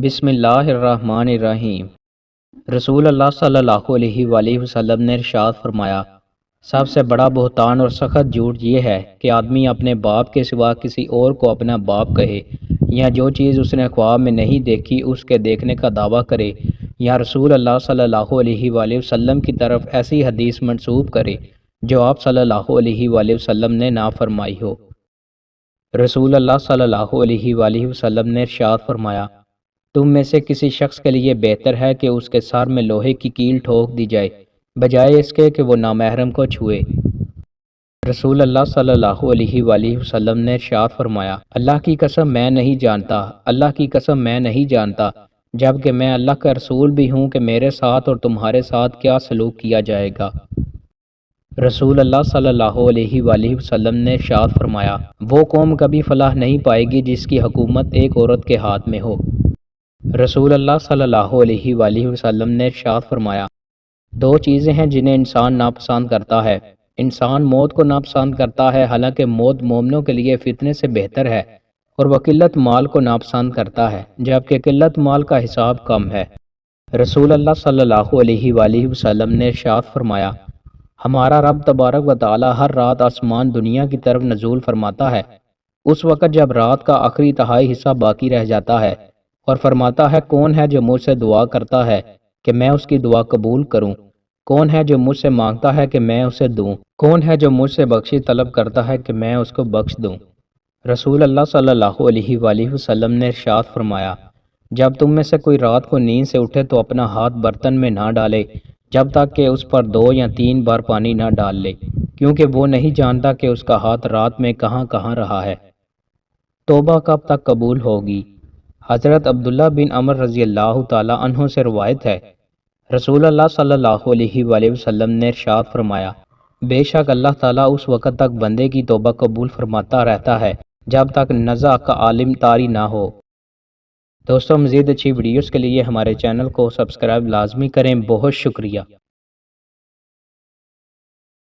بسم اللہ الرحمن الرحیم۔ رسول اللہ صلی اللہ علیہ وآلہ وسلم نے ارشاد فرمایا، سب سے بڑا بہتان اور سخت جھوٹ یہ ہے کہ آدمی اپنے باپ کے سوا کسی اور کو اپنا باپ کہے، یا جو چیز اس نے خواب میں نہیں دیکھی اس کے دیکھنے کا دعویٰ کرے، یا رسول اللہ صلی اللہ علیہ وآلہ وسلم کی طرف ایسی حدیث منسوب کرے جو آپ صلی اللہ علیہ وآلہ وسلم نے نہ فرمائی ہو۔ رسول اللہ صلی اللہ علیہ وآلہ وسلم نے ارشاد فرمایا، تم میں سے کسی شخص کے لیے بہتر ہے کہ اس کے سر میں لوہے کی کیل ٹھوک دی جائے بجائے اس کے کہ وہ نامحرم کو چھوئے۔ رسول اللہ صلی اللہ علیہ وآلہ وسلم نے ارشاد فرمایا، اللہ کی قسم میں نہیں جانتا، اللہ کی قسم میں نہیں جانتا، جبکہ میں اللہ کا رسول بھی ہوں کہ میرے ساتھ اور تمہارے ساتھ کیا سلوک کیا جائے گا۔ رسول اللہ صلی اللہ علیہ وآلہ وسلم نے ارشاد فرمایا، وہ قوم کبھی فلاح نہیں پائے گی جس کی حکومت ایک عورت کے ہاتھ میں ہو۔ رسول اللہ صلی اللہ علیہ وآلہ وسلم نے ارشاد فرمایا، دو چیزیں ہیں جنہیں انسان ناپسند کرتا ہے۔ انسان موت کو ناپسند کرتا ہے، حالانکہ موت مومنوں کے لیے فتنے سے بہتر ہے، اور وہ قلت مال کو ناپسند کرتا ہے، جبکہ قلت مال کا حساب کم ہے۔ رسول اللہ صلی اللہ علیہ وآلہ وسلم نے ارشاد فرمایا، ہمارا رب تبارک و تعالی ہر رات آسمان دنیا کی طرف نزول فرماتا ہے، اس وقت جب رات کا آخری تہائی حصہ باقی رہ جاتا ہے، اور فرماتا ہے، کون ہے جو مجھ سے دعا کرتا ہے کہ میں اس کی دعا قبول کروں؟ کون ہے جو مجھ سے مانگتا ہے کہ میں اسے دوں؟ کون ہے جو مجھ سے بخشش طلب کرتا ہے کہ میں اس کو بخش دوں؟ رسول اللہ صلی اللہ علیہ وآلہ وسلم نے ارشاد فرمایا، جب تم میں سے کوئی رات کو نیند سے اٹھے تو اپنا ہاتھ برتن میں نہ ڈالے جب تک کہ اس پر 2 یا 3 بار پانی نہ ڈال لے، کیونکہ وہ نہیں جانتا کہ اس کا ہاتھ رات میں کہاں کہاں رہا ہے۔ توبہ کب تک قبول ہوگی؟ حضرت عبداللہ بن عمر رضی اللہ تعالی عنہ سے روایت ہے، رسول اللہ صلی اللہ علیہ وآلہ وسلم نے ارشاد فرمایا، بے شک اللہ تعالیٰ اس وقت تک بندے کی توبہ قبول فرماتا رہتا ہے جب تک نزع کا عالم طاری نہ ہو۔ دوستوں، مزید اچھی ویڈیوز کے لیے ہمارے چینل کو سبسکرائب لازمی کریں۔ بہت شکریہ۔